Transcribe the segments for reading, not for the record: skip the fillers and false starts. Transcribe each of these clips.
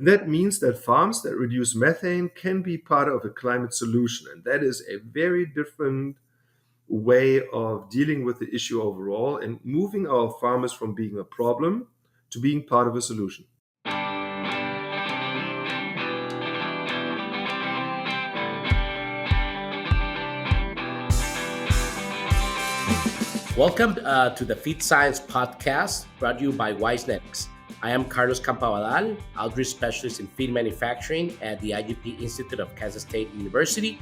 That means that farms that reduce methane can be part of a climate solution. And that is a very different way of dealing with the issue overall and moving our farmers from being a problem to being part of a solution. Welcome to the Feed Science Podcast, brought to you by Wisenetics. I am Carlos Campabadal, outreach specialist in feed manufacturing at the IGP Institute of Kansas State University,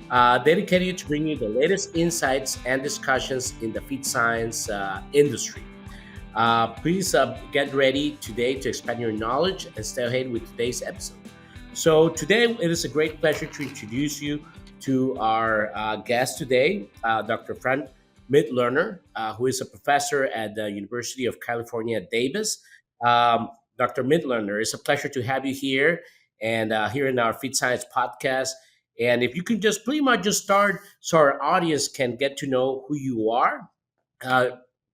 dedicated to bring you the latest insights and discussions in the feed science industry. Please get ready today to expand your knowledge and stay ahead with today's episode. So today it is a great pleasure to introduce you to our guest today, Dr. Frank Mitloehner, who is a professor at the University of California, Davis. Dr. Mitloehner, it's a pleasure to have you here and here in our Feed Science podcast. And if you can just pretty much just start so our audience can get to know who you are, uh,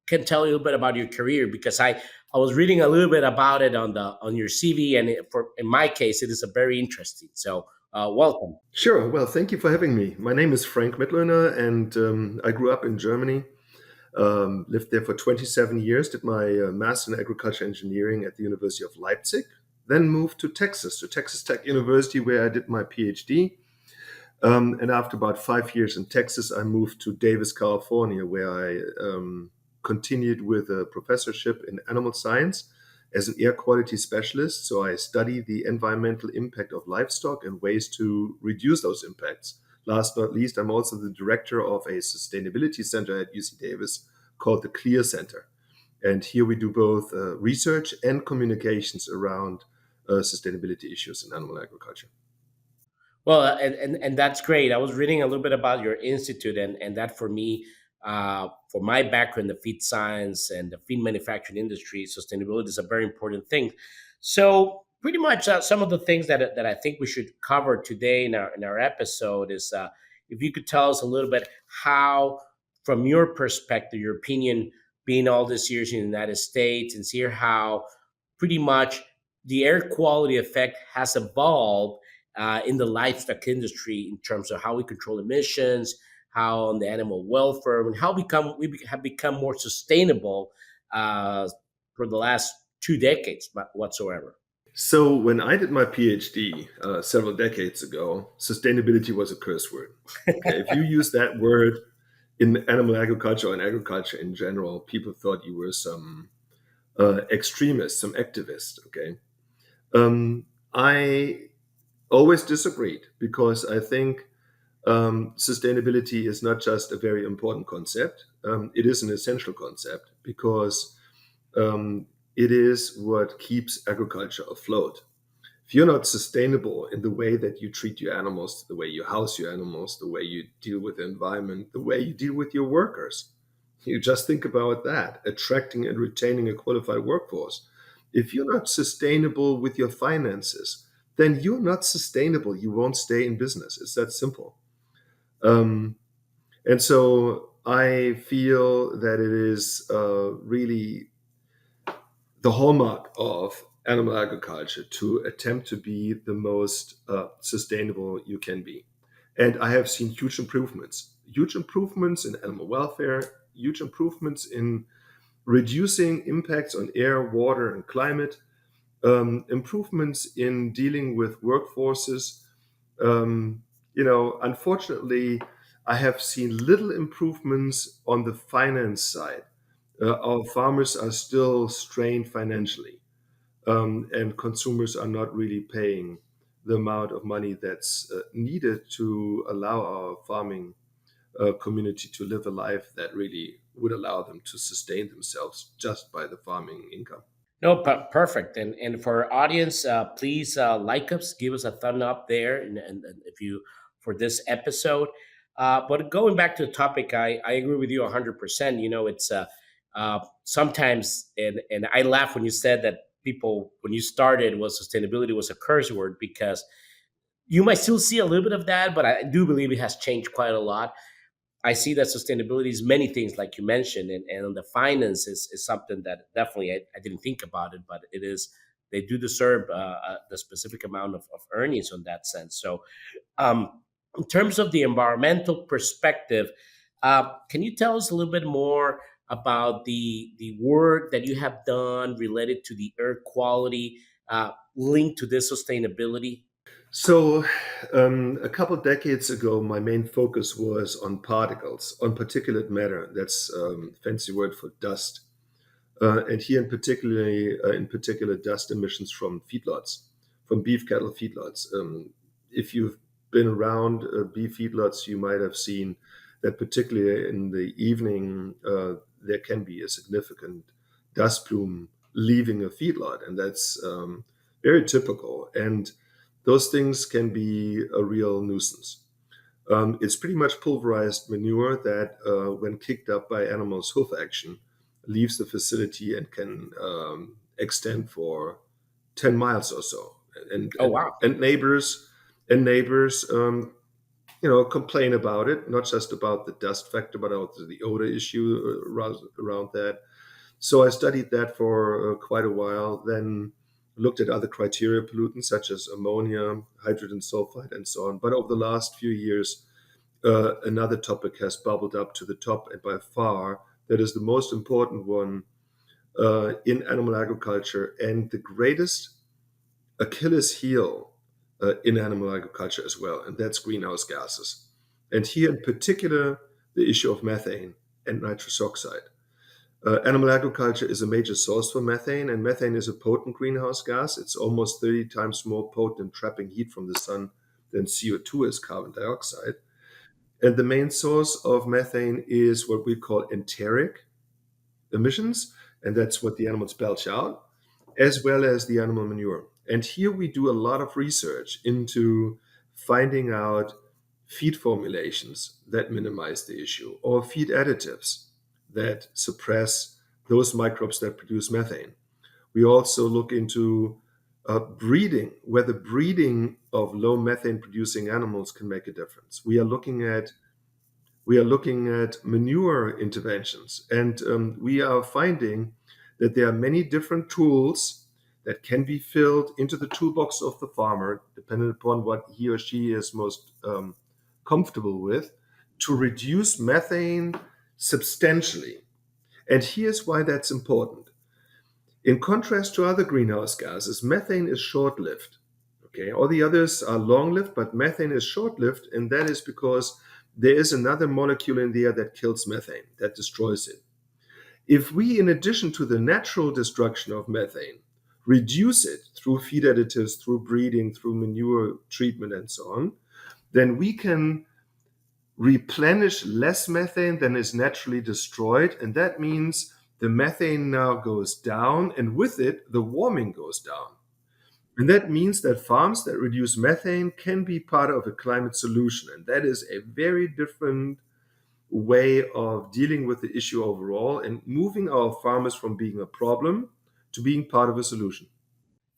can tell you a little bit about your career because I was reading a little bit about it on your CV, and for in my case, it is a very interesting. So welcome. Sure. Well, thank you for having me. My name is Frank Mitloehner, and I grew up in Germany, lived there for 27 years, did my master in agriculture engineering at the University of Leipzig, then moved to Texas Tech University, where I did my PhD. And after about 5 years in Texas, I moved to Davis, California, where I continued with a professorship in animal science as an air quality specialist. So I study the environmental impact of livestock and ways to reduce those impacts. Last but not least, I'm also the director of a sustainability center at UC Davis called the Clear Center. And here we do both research and communications around sustainability issues in animal agriculture. Well, and that's great. I was reading a little bit about your institute, and that for me, for my background, the feed science and the feed manufacturing industry, sustainability is a very important thing. So, pretty much some of the things that I think we should cover today in our episode is if you could tell us a little bit how, from your perspective, your opinion, being all these years in the United States, and see how pretty much the air quality effect has evolved in the livestock industry in terms of how we control emissions, how on the animal welfare, and how have become more sustainable uh, for the last 2 decades whatsoever. So when I did my PhD several decades ago, sustainability was a curse word. Okay, if you use that word in animal agriculture and agriculture in general, people thought you were some extremist, some activist. Okay, I always disagreed because I think sustainability is not just a very important concept; it is an essential concept because it is what keeps agriculture afloat. If you're not sustainable in the way that you treat your animals, the way you house your animals, the way you deal with the environment, the way you deal with your workers, you just think about that, attracting and retaining a qualified workforce. If you're not sustainable with your finances, then you're not sustainable. You won't stay in business. It's that simple. Um, and so I feel that it is really the hallmark of animal agriculture to attempt to be the most sustainable you can be. And I have seen huge improvements in animal welfare, huge improvements in reducing impacts on air, water, and climate, improvements in dealing with workforces. Unfortunately, I have seen little improvements on the finance side. Our farmers are still strained financially, and consumers are not really paying the amount of money that's needed to allow our farming community to live a life that really would allow them to sustain themselves just by the farming income. No, perfect. And for our audience, please like us, give us a thumb up there, and if you for this episode. But going back to the topic, I agree with you 100%. You know, it's sometimes, and I laugh when you said that people when you started was sustainability was a curse word because you might still see a little bit of that, but I do believe it has changed quite a lot. I see that sustainability is many things, like you mentioned, and the finance is something that definitely I didn't think about it, but it is they do deserve the specific amount of earnings on that sense. So um, in terms of the environmental perspective, can you tell us a little bit more about the work that you have done related to the air quality linked to this sustainability? So, a couple decades ago, my main focus was on particles, on particulate matter. That's fancy word for dust, and here in particular, dust emissions from feedlots, from beef cattle feedlots. If you've been around beef feedlots, you might have seen that, particularly in the evening, there can be a significant dust plume leaving a feedlot, and that's very typical. And those things can be a real nuisance. It's pretty much pulverized manure that, when kicked up by animals' hoof action, leaves the facility and can extend for 10 miles or so. And, Oh, and, wow. and neighbors, complain about it, not just about the dust factor, but also the odor issue around that. So I studied that for quite a while, then looked at other criteria pollutants such as ammonia, hydrogen sulfide, and so on. But over the last few years, another topic has bubbled up to the top, and by far, that is the most important one in animal agriculture and the greatest Achilles heel in animal agriculture as well, and that's greenhouse gases. And here in particular, the issue of methane and nitrous oxide. Animal agriculture is a major source for methane, and methane is a potent greenhouse gas. It's almost 30 times more potent in trapping heat from the sun than CO2 is, carbon dioxide. And the main source of methane is what we call enteric emissions, and that's what the animals belch out, as well as the animal manure. And here we do a lot of research into finding out feed formulations that minimize the issue, or feed additives that suppress those microbes that produce methane. We also look into breeding, whether breeding of low methane producing animals can make a difference. We are looking at manure interventions, and we are finding that there are many different tools that can be filled into the toolbox of the farmer, depending upon what he or she is most comfortable with, to reduce methane substantially. And here's why that's important. In contrast to other greenhouse gases, methane is short lived. Okay, all the others are long lived, but methane is short lived, and that is because there is another molecule in the air that kills methane, that destroys it. If we, in addition to the natural destruction of methane, reduce it through feed additives, through breeding, through manure treatment, and so on, then we can replenish less methane than is naturally destroyed. And that means the methane now goes down, and with it, the warming goes down. And that means that farms that reduce methane can be part of a climate solution. And that is a very different way of dealing with the issue overall and moving our farmers from being a problem to being part of a solution.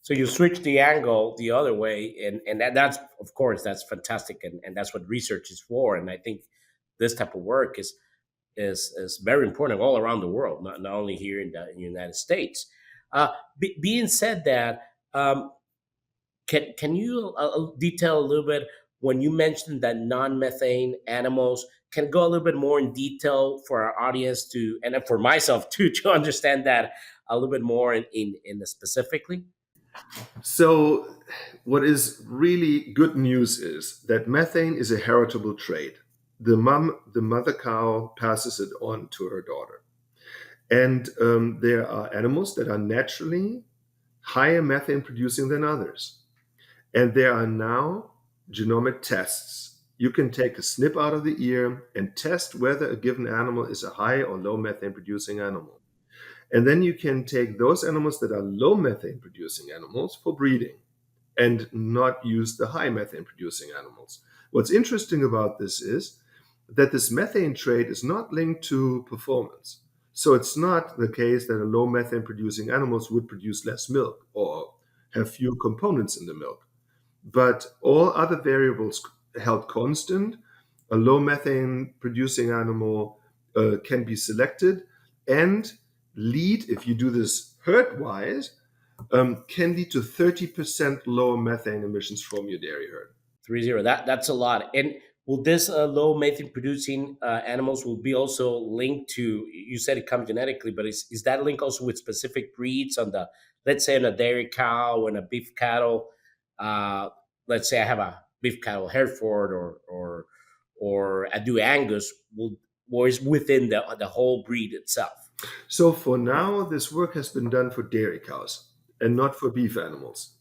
So you switch the angle the other way, and that's of course that's fantastic, and that's what research is for. And I think this type of work is very important all around the world, not only here in the United States. Being said that, can you detail a little bit when you mentioned that non-methane animals? Can go a little bit more in detail for our audience to, and then for myself too, to understand that a little bit more in the specifically. So, what is really good news is that methane is a heritable trait. The mother cow passes it on to her daughter. And there are animals that are naturally higher methane producing than others. And there are now genomic tests. You can take a snip out of the ear and test whether a given animal is a high or low methane producing animal. And then you can take those animals that are low methane producing animals for breeding and not use the high methane producing animals. What's interesting about this is that this methane trait is not linked to performance. So it's not the case that a low methane producing animals would produce less milk or have fewer components in the milk. But all other variables held constant, a low methane producing animal can be selected and lead, if you do this herd wise, can lead to 30% lower methane emissions from your dairy herd. 30. That's a lot. And will this low methane producing animals will be also linked to? You said it comes genetically, but is that linked also with specific breeds on the, let's say, on a dairy cow and a beef cattle? Uh, let's say I have a beef cattle Hereford or a Dew Angus, will or is within the whole breed itself. So for now, this work has been done for dairy cows and not for beef animals.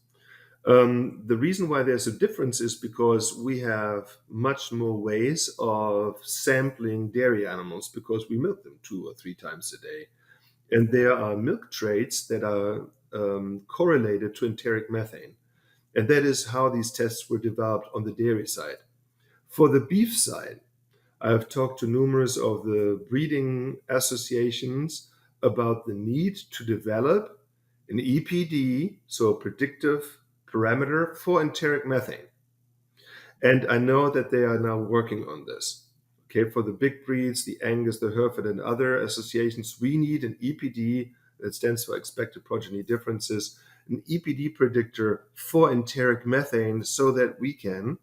The reason why there's a difference is because we have much more ways of sampling dairy animals because we milk them 2 or 3 times a day. And there are milk traits that are correlated to enteric methane. And that is how these tests were developed on the dairy side. For the beef side, I've talked to numerous of the breeding associations about the need to develop an EPD, so a predictive parameter for enteric methane. And I know that they are now working on this. Okay, for the big breeds, the Angus, the Hereford, and other associations, we need an EPD that stands for expected progeny differences, an EPD predictor for enteric methane so that we can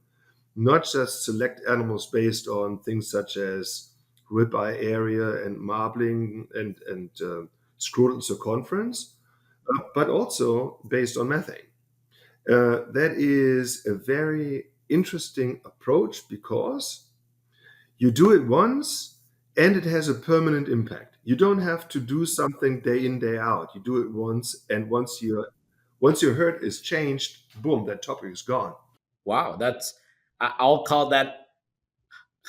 not just select animals based on things such as ribeye area and marbling and scrotal circumference, but also based on methane. That is a very interesting approach because you do it once and it has a permanent impact. You don't have to do something day in, day out. You do it once, and once your herd is changed, boom, that topic is gone. Wow, I'll call that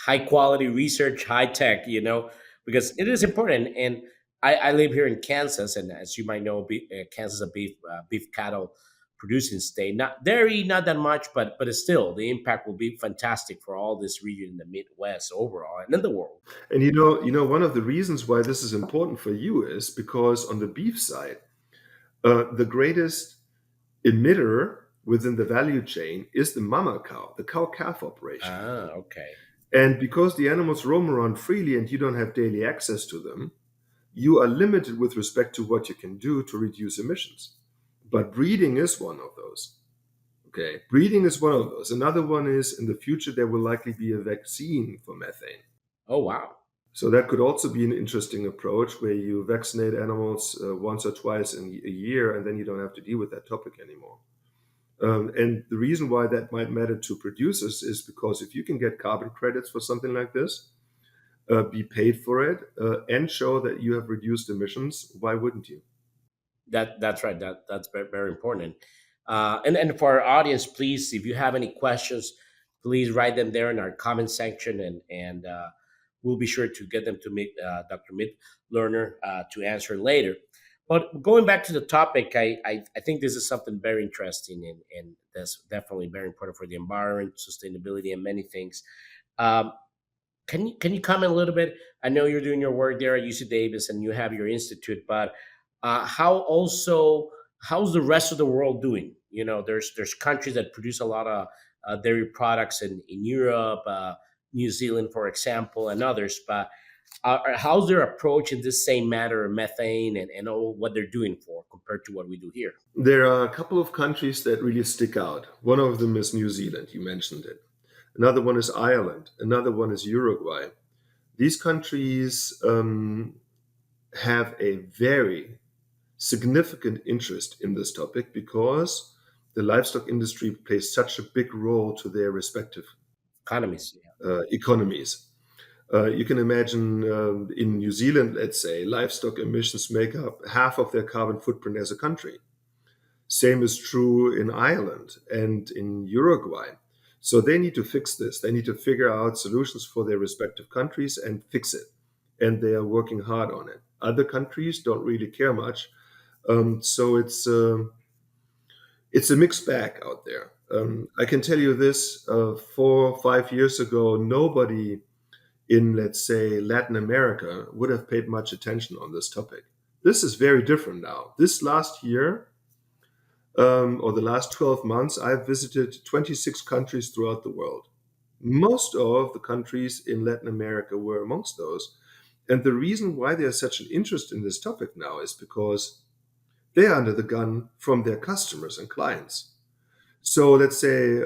high quality research, high tech, because it is important. And I live here in Kansas, and as you might know, Kansas is a beef cattle producing state. Not dairy, not that much, but it's still the impact will be fantastic for all this region in the Midwest overall and in the world. And one of the reasons why this is important for you is because on the beef side, the greatest emitter within the value chain is the mama cow, the cow-calf operation. Ah, okay. And because the animals roam around freely and you don't have daily access to them, you are limited with respect to what you can do to reduce emissions. But breeding is one of those. Okay, breeding is one of those. Another one is in the future there will likely be a vaccine for methane. Oh, wow. So that could also be an interesting approach where you vaccinate animals once or twice in a year, and then you don't have to deal with that topic anymore. And the reason why that might matter to producers is because if you can get carbon credits for something like this, be paid for it, and show that you have reduced emissions, why wouldn't you? That's right. That's very, very important. And for our audience, please, if you have any questions, please write them there in our comment section, and we'll be sure to get them to meet Dr. Mitloehner to answer later. But going back to the topic, I think this is something very interesting, and that's definitely very important for the environment, sustainability, and many things. Um, can you comment a little bit? I know you're doing your work there at UC Davis and you have your institute, but how's the rest of the world doing? There's countries that produce a lot of dairy products in Europe, New Zealand, for example, and others. But how's their approach in this same matter of methane and all what they're doing for compared to what we do here? There are a couple of countries that really stick out. One of them is New Zealand, you mentioned it. Another one is Ireland. Another one is Uruguay. These countries have a very significant interest in this topic because the livestock industry plays such a big role to their respective Economies. economies. You can imagine in New Zealand, let's say, livestock emissions make up half of their carbon footprint as a country. Same is true in Ireland and in Uruguay. So they need to fix this. They need to figure out solutions for their respective countries and fix it. And they are working hard on it. Other countries don't really care much. So it's a mixed bag out there. I can tell you this: 4 or 5 years ago, nobody in, let's say, Latin America would have paid much attention on this topic. This is very different now. This last year, or the last 12 months, I've visited 26 countries throughout the world. Most of the countries in Latin America were amongst those. And the reason why there's such an interest in this topic now is because They're under the gun from their customers and clients. So let's say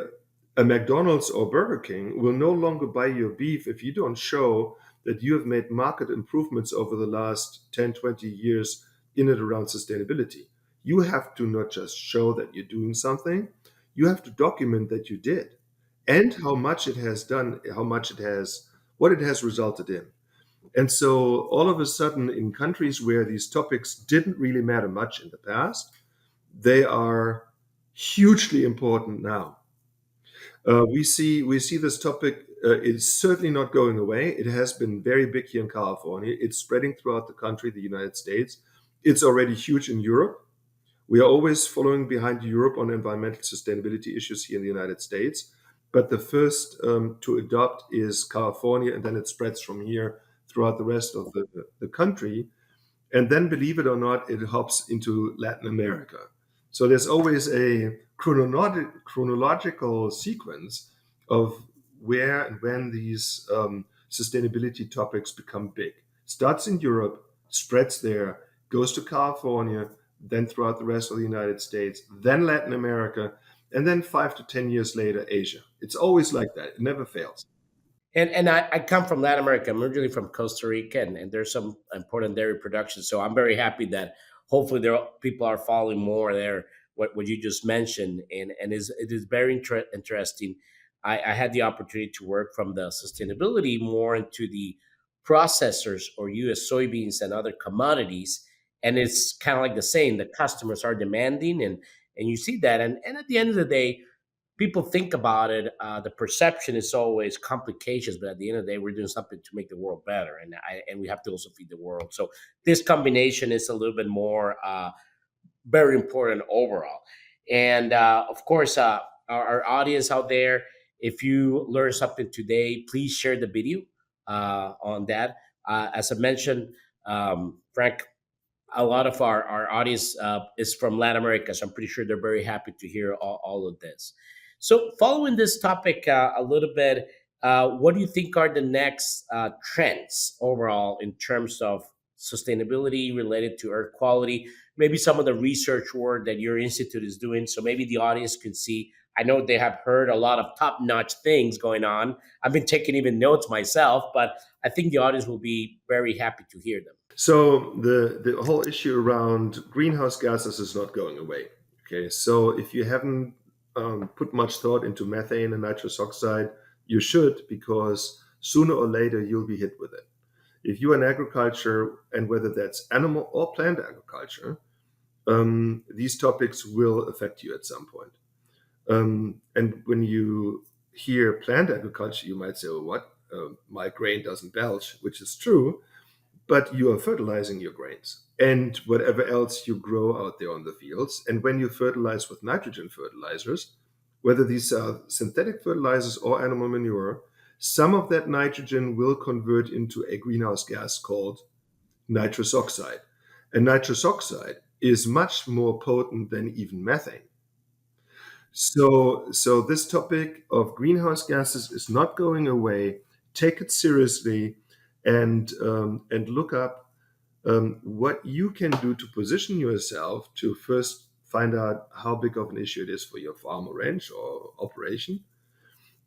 a McDonald's or Burger King will no longer buy your beef if you don't show that you have made market improvements over the last 10, 20 years in and around sustainability. You have to not just show that you're doing something, you have to document that you did and how much it has done, what it has resulted in. And so all of a sudden, in countries where these topics didn't really matter much in the past, they are hugely important now. We see this topic is certainly not going away. It has been very big here in California. It's spreading throughout the country, the United States. It's already huge in Europe. We are always following behind Europe on environmental sustainability issues here in the United States. But the first to adopt is California, and then it spreads from here throughout the rest of the country. And then, believe it or not, it hops into Latin America. So there's always a chronological sequence of where and when these sustainability topics become big. Starts in Europe, spreads there, goes to California, then throughout the rest of the United States, then Latin America, and then 5 to 10 years later, Asia. It's always like that. It never fails. And I come from Latin America. I'm originally from Costa Rica, and there's some important dairy production. So I'm very happy that hopefully people are following more there. What you just mentioned, and it is very interesting. I had the opportunity to work from the sustainability more into the processors or U.S. soybeans and other commodities, and it's kind of like the same. The customers are demanding, and you see that, and at the end of the day people think about it, the perception is always complications, but at the end of the day, we're doing something to make the world better, and we have to also feed the world. So this combination is a little bit more very important overall. And of course, our audience out there, if you learn something today, please share the video on that. As I mentioned, Frank, a lot of our audience is from Latin America, so I'm pretty sure they're very happy to hear all of this. So, following this topic a little bit, what do you think are the next trends overall in terms of sustainability related to air quality? Maybe some of the research work that your institute is doing, so maybe the audience could see. I know they have heard a lot of top-notch things going on. I've been taking even notes myself, but I think the audience will be very happy to hear them. So the whole issue around greenhouse gases is not going away. Okay, so if you haven't put much thought into methane and nitrous oxide, you should, because sooner or later you'll be hit with it. If you're in agriculture, and whether that's animal or plant agriculture, these topics will affect you at some point. And when you hear plant agriculture, you might say, "Well, what? My grain doesn't belch," which is true, but you are fertilizing your grains and whatever else you grow out there on the fields. And when you fertilize with nitrogen fertilizers, whether these are synthetic fertilizers or animal manure, some of that nitrogen will convert into a greenhouse gas called nitrous oxide. And nitrous oxide is much more potent than even methane. So this topic of greenhouse gases is not going away. Take it seriously, and look up what you can do to position yourself to first find out how big of an issue it is for your farm or ranch or operation,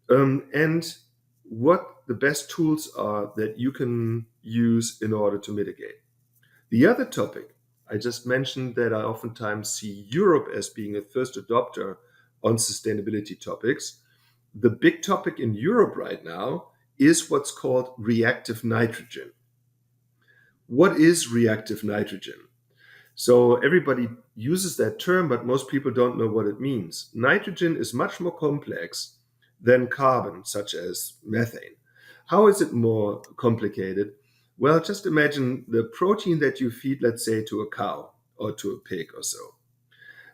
and what the best tools are that you can use in order to mitigate. The other topic I just mentioned, that I oftentimes see Europe as being a first adopter on sustainability topics. The big topic in Europe right now is what's called reactive nitrogen. What is reactive nitrogen? So everybody uses that term, but most people don't know what it means. Nitrogen is much more complex than carbon, such as methane. How is it more complicated? Well, just imagine the protein that you feed, let's say, to a cow or to a pig or so.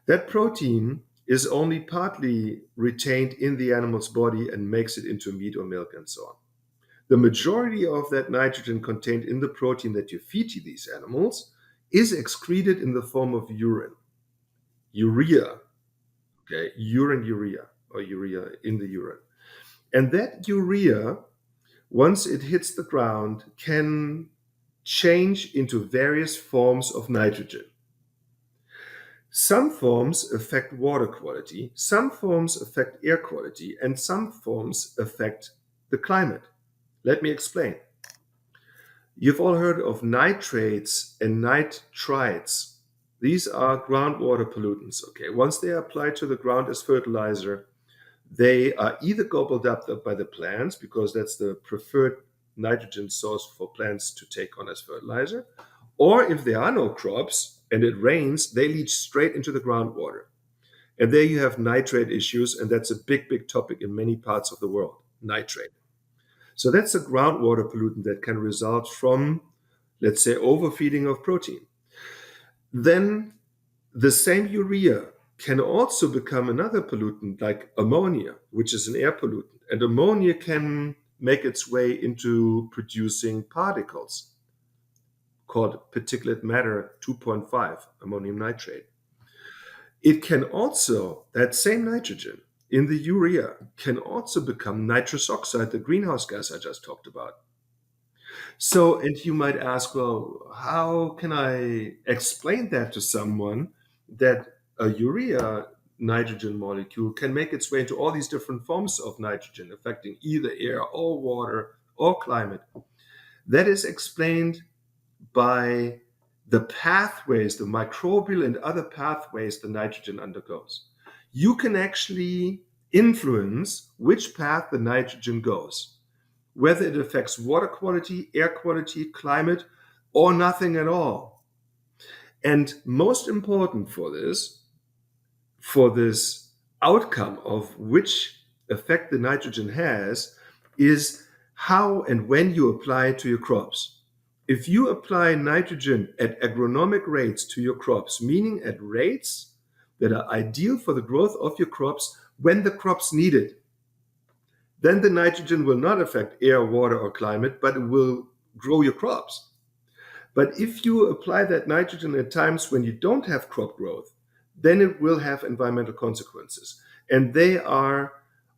That protein is only partly retained in the animal's body and makes it into meat or milk and so on. The majority of that nitrogen contained in the protein that you feed to these animals is excreted in the form of urea, okay, urea, or urea in the urine. And that urea, once it hits the ground, can change into various forms of nitrogen. Some forms affect water quality, some forms affect air quality, and some forms affect the climate. Let me explain. You've all heard of nitrates and nitrites. These are groundwater pollutants. Okay, once they are applied to the ground as fertilizer, they are either gobbled up by the plants because that's the preferred nitrogen source for plants to take on as fertilizer, or if there are no crops and it rains, they leach straight into the groundwater. And there you have nitrate issues, and that's a big, big topic in many parts of the world, nitrate. So that's a groundwater pollutant that can result from, let's say, overfeeding of protein. Then the same urea can also become another pollutant like ammonia, which is an air pollutant. And ammonia can make its way into producing particles called particulate matter 2.5, ammonium nitrate. It can also, that same nitrogen in the urea can also become nitrous oxide, the greenhouse gas I just talked about. So, and you might ask, well, how can I explain that to someone that a urea nitrogen molecule can make its way into all these different forms of nitrogen, affecting either air or water or climate? That is explained by the pathways, the microbial and other pathways the nitrogen undergoes. You can actually influence which path the nitrogen goes, whether it affects water quality, air quality, climate, or nothing at all. And most important for this outcome of which effect the nitrogen has, is how and when you apply it to your crops. If you apply nitrogen at agronomic rates to your crops, meaning at rates that are ideal for the growth of your crops when the crops need it, then the nitrogen will not affect air, water, or climate, but it will grow your crops. But if you apply that nitrogen at times when you don't have crop growth, then it will have environmental consequences. And they are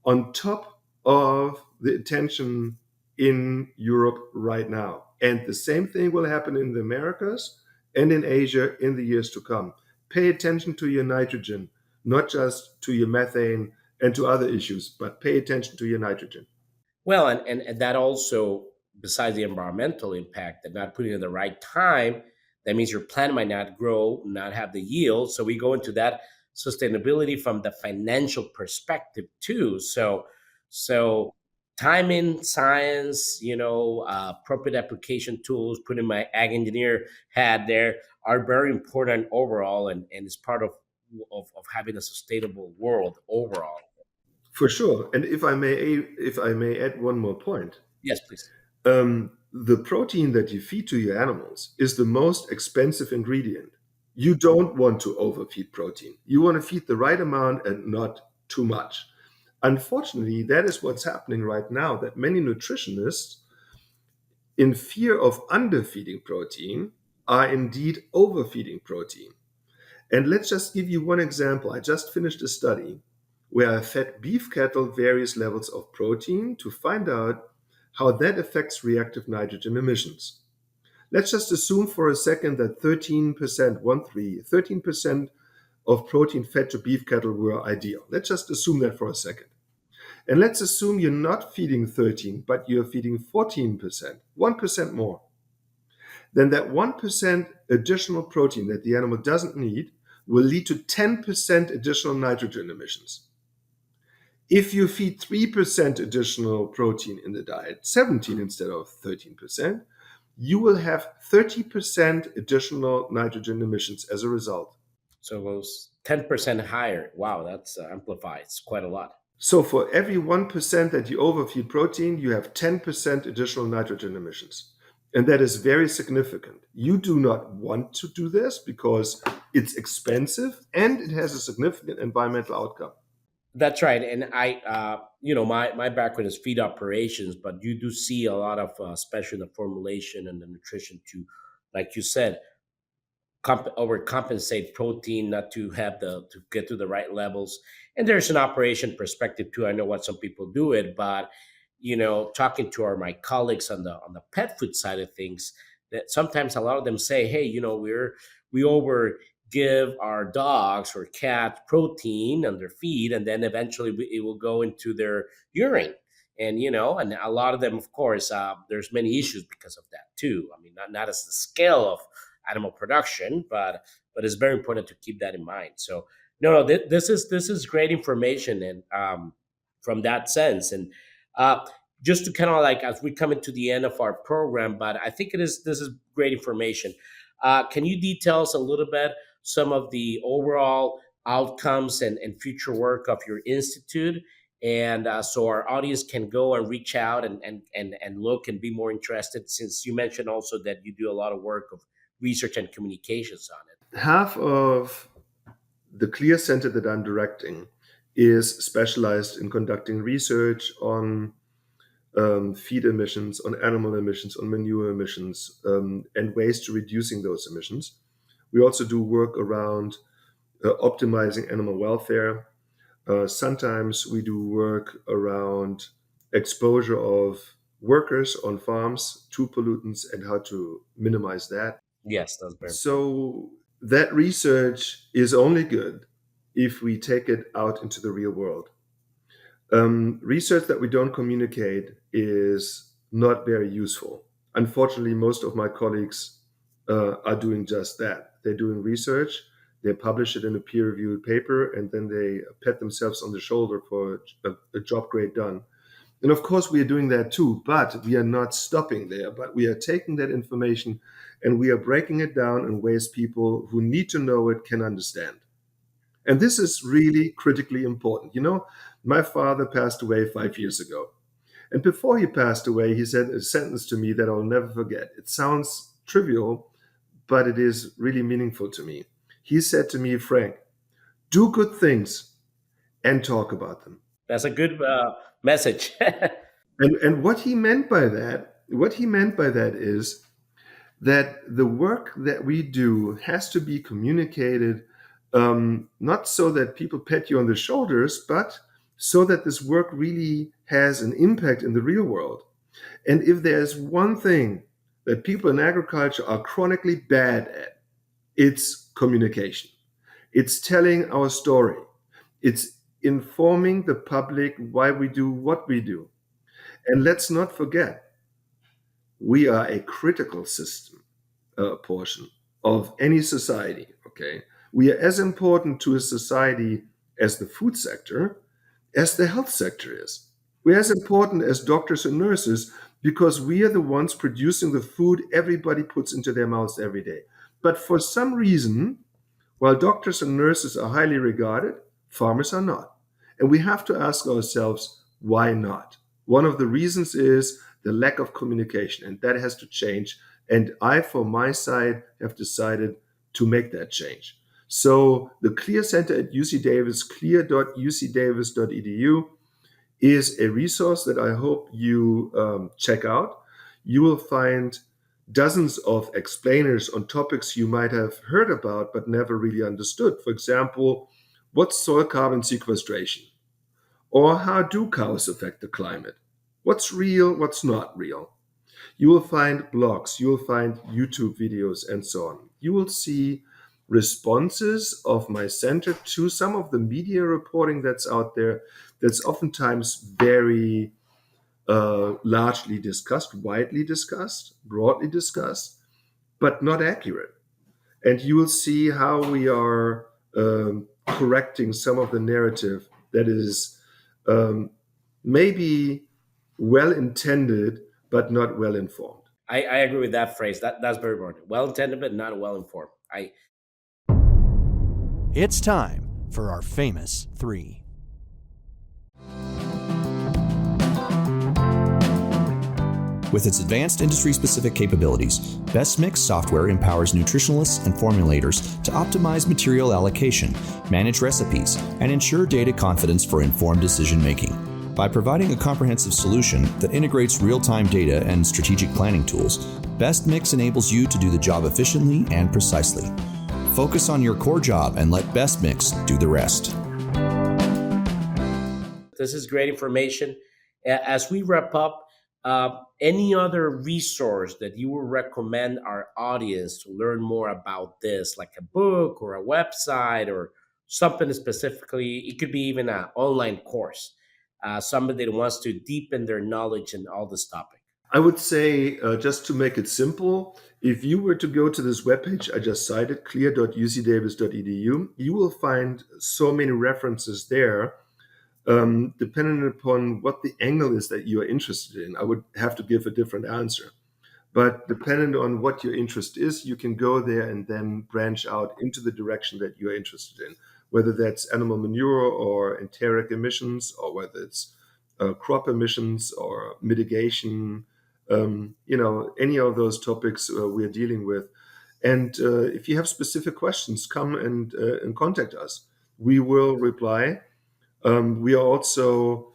on top of the attention in Europe right now. And the same thing will happen in the Americas and in Asia in the years to come. Pay attention to your nitrogen, not just to your methane and to other issues, but pay attention to your nitrogen. Well, and that also, besides the environmental impact, and not putting it in the right time, that means your plant might not grow, not have the yield. So we go into that sustainability from the financial perspective too. So timing, science, appropriate application tools, putting my ag engineer hat there, are very important overall, and it's part of having a sustainable world overall. For sure. And if I may add one more point, Yes, please. the protein that you feed to your animals is the most expensive ingredient. You don't want to overfeed protein. You want to feed the right amount and not too much. Unfortunately, that is what's happening right now, that many nutritionists, in fear of underfeeding protein, are indeed overfeeding protein. And let's just give you one example. I just finished a study where I fed beef cattle various levels of protein to find out how that affects reactive nitrogen emissions. Let's just assume for a second that 13%, 13% of protein fed to beef cattle were ideal. Let's just assume that for a second. And let's assume you're not feeding 13, but you're feeding 14%, 1% more. Then that 1% additional protein that the animal doesn't need will lead to 10% additional nitrogen emissions. If you feed 3% additional protein in the diet, 17 instead of 13%, you will have 30% additional nitrogen emissions as a result. So it goes 10% higher. Wow, that's amplified. It's quite a lot. So for every 1% that you overfeed protein, you have 10% additional nitrogen emissions. And that is very significant. You do not want to do this because it's expensive and it has a significant environmental outcome. That's right. And my background is feed operations, but you do see a lot of, especially in the formulation and the nutrition to, like you said, overcompensate protein, not to have to get to the right levels. And there's an operation perspective too. I know what some people do it, but talking to my colleagues on the pet food side of things, that sometimes a lot of them say, hey, we over give our dogs or cats protein on their feed, and then eventually it will go into their urine. And and a lot of them, of course, there's many issues because of that too. I mean, not as the scale of animal production, but it's very important to keep that in mind. So no, this is great information, and from that sense, and uh, just to kind of like as we come into the end of our program, but I think this is great information. Can you detail us a little bit some of the overall outcomes and future work of your institute, and so our audience can go and reach out and look and be more interested, since you mentioned also that you do a lot of work of research and communications on it. Half of the CLEAR Center that I'm directing is specialized in conducting research on feed emissions, on animal emissions, on manure emissions, and ways to reducing those emissions. We also do work around optimizing animal welfare. Sometimes we do work around exposure of workers on farms to pollutants and how to minimize that. Yes, that's very important. So that research is only good if we take it out into the real world. Research that we don't communicate is not very useful. Unfortunately, most of my colleagues are doing just that. They're doing research, they publish it in a peer reviewed paper, and then they pat themselves on the shoulder for a job great done. And of course, we are doing that too, but we are not stopping there. But we are taking that information and we are breaking it down in ways people who need to know it can understand. And this is really critically important. My father passed away 5 years ago. And before he passed away, he said a sentence to me that I'll never forget. It sounds trivial, but it is really meaningful to me. He said to me, Frank, do good things and talk about them. That's a good message. And what he meant by that is that the work that we do has to be communicated, not so that people pat you on the shoulders, but so that this work really has an impact in the real world. And if there's one thing that people in agriculture are chronically bad at, it's communication. It's telling our story. It's informing the public why we do what we do. And let's not forget, we are a critical system portion of any society. Okay, we are as important to a society as the food sector, as the health sector is. We're as important as doctors and nurses because we are the ones producing the food everybody puts into their mouths every day. But for some reason, while doctors and nurses are highly regarded, farmers are not. And we have to ask ourselves, why not? One of the reasons is the lack of communication, and that has to change. And I, for my side, have decided to make that change. So the CLEAR Center at UC Davis, clear.ucdavis.edu, is a resource that I hope you check out. You will find dozens of explainers on topics you might have heard about but never really understood. For example, what's soil carbon sequestration? Or how do cows affect the climate? What's real, what's not real? You will find blogs, you will find YouTube videos, and so on. You will see responses of my center to some of the media reporting that's out there that's oftentimes very largely discussed, widely discussed, broadly discussed, but not accurate. And you will see how we are correcting some of the narrative that is maybe well intended, but not well informed. I agree with that phrase. That's very important. Well intended, but not well informed. It's time for our famous three. With its advanced industry-specific capabilities, Best Mix software empowers nutritionalists and formulators to optimize material allocation, manage recipes, and ensure data confidence for informed decision-making. By providing a comprehensive solution that integrates real-time data and strategic planning tools, Best Mix enables you to do the job efficiently and precisely. Focus on your core job and let Best Mix do the rest. This is great information. As we wrap up, Any other resource that you would recommend our audience to learn more about this, like a book or a website or something specifically? It could be even an online course. Somebody that wants to deepen their knowledge in all this topic. I would say, just to make it simple, if you were to go to this webpage I just cited, clear.ucdavis.edu, you will find so many references there. Depending upon what the angle is that you are interested in, I would have to give a different answer. But depending on what your interest is, you can go there and then branch out into the direction that you're interested in, whether that's animal manure or enteric emissions, or whether it's crop emissions or mitigation, any of those topics we're dealing with. And if you have specific questions, come and contact us. We will reply. We are also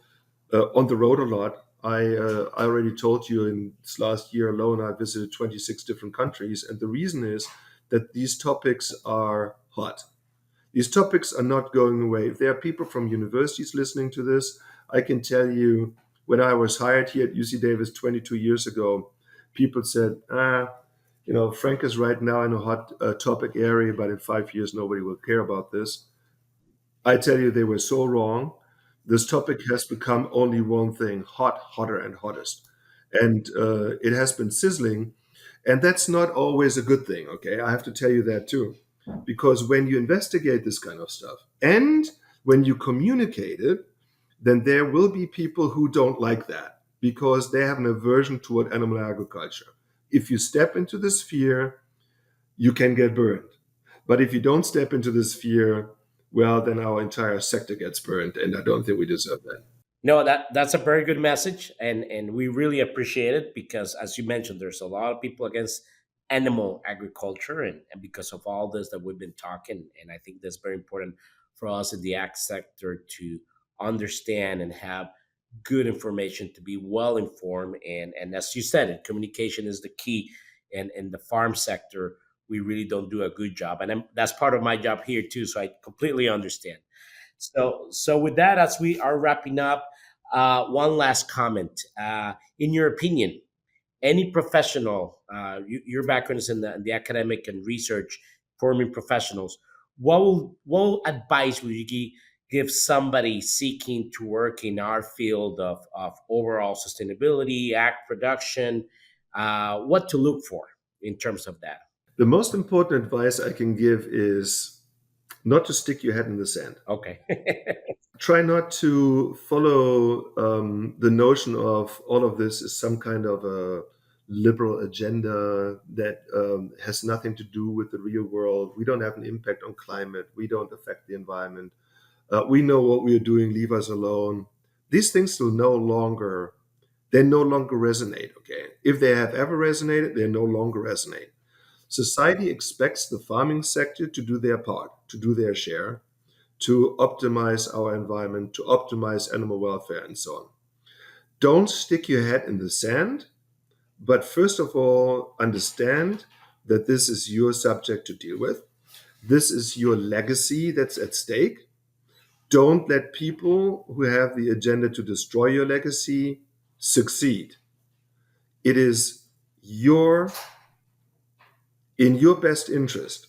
on the road a lot. I already told you in this last year alone, I visited 26 different countries. And the reason is that these topics are hot. These topics are not going away. If there are people from universities listening to this, I can tell you when I was hired here at UC Davis 22 years ago, people said, Frank is right now in a hot topic area, but in 5 years, nobody will care about this. I tell you, they were so wrong. This topic has become only one thing: hot, hotter, and hottest. And it has been sizzling. And that's not always a good thing, okay? I have to tell you that too. Because when you investigate this kind of stuff and when you communicate it, then there will be people who don't like that because they have an aversion toward animal agriculture. If you step into the sphere, you can get burned. But if you don't step into the sphere, well, then our entire sector gets burned, and I don't think we deserve that. No, that's a very good message, and we really appreciate it because, as you mentioned, there's a lot of people against animal agriculture, and because of all this that we've been talking, and I think that's very important for us in the ag sector to understand and have good information to be well informed, and as you said, it communication is the key, and in the farm sector, we really don't do a good job, and that's part of my job here too. So I completely understand. So with that, as we are wrapping up, one last comment. In your opinion, any professional, your background is in the academic and research, forming professionals. What advice would you give somebody seeking to work in our field of overall sustainability, ag production? What to look for in terms of that? The most important advice I can give is not to stick your head in the sand. Okay. Try not to follow the notion of all of this is some kind of a liberal agenda that has nothing to do with the real world. We don't have an impact on climate. We don't affect the environment. We know what we are doing. Leave us alone. These things will they no longer resonate. Okay, if they have ever resonated, they no longer resonate. Society expects the farming sector to do their part, to do their share, to optimize our environment, to optimize animal welfare, and so on. Don't stick your head in the sand, but first of all, understand that this is your subject to deal with. This is your legacy that's at stake. Don't let people who have the agenda to destroy your legacy succeed. It is in your best interest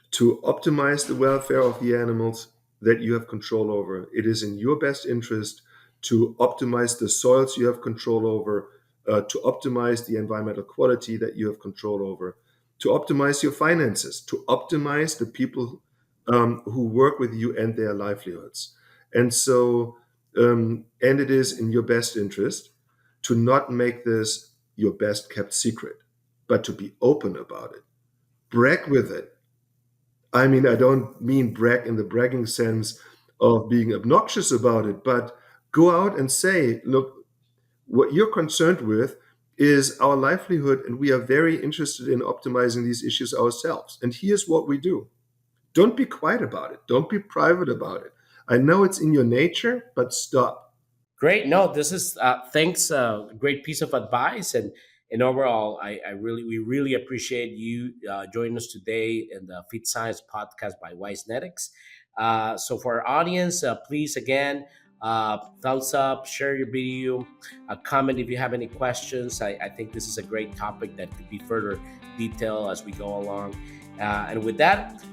to optimize the welfare of the animals that you have control over. It is in your best interest to optimize the soils you have control over, to optimize the environmental quality that you have control over, to optimize your finances, to optimize the people who work with you and their livelihoods. And so, and it is in your best interest to not make this your best kept secret, but to be open about it. Brag with it. I mean, I don't mean brag in the bragging sense of being obnoxious about it, but go out and say, look, what you're concerned with is our livelihood, and we are very interested in optimizing these issues ourselves. And here's what we do. Don't be quiet about it. Don't be private about it. I know it's in your nature, but stop. Great. No, this is thanks. Great piece of advice, and overall, we really appreciate you joining us today in the Feed Science podcast by Wise Genetics. So for our audience, please again thumbs up, share your video, comment if you have any questions. I think this is a great topic that could be further detailed as we go along. And with that,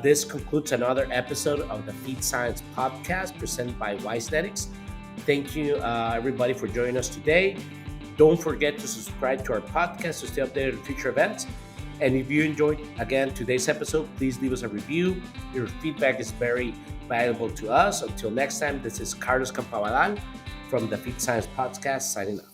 this concludes another episode of the Feed Science Podcast presented by Wisenetics. Thank you, everybody, for joining us today. Don't forget to subscribe to our podcast to stay updated on future events. And if you enjoyed, again, today's episode, please leave us a review. Your feedback is very valuable to us. Until next time, this is Carlos Campabadal from the Feed Science Podcast signing off.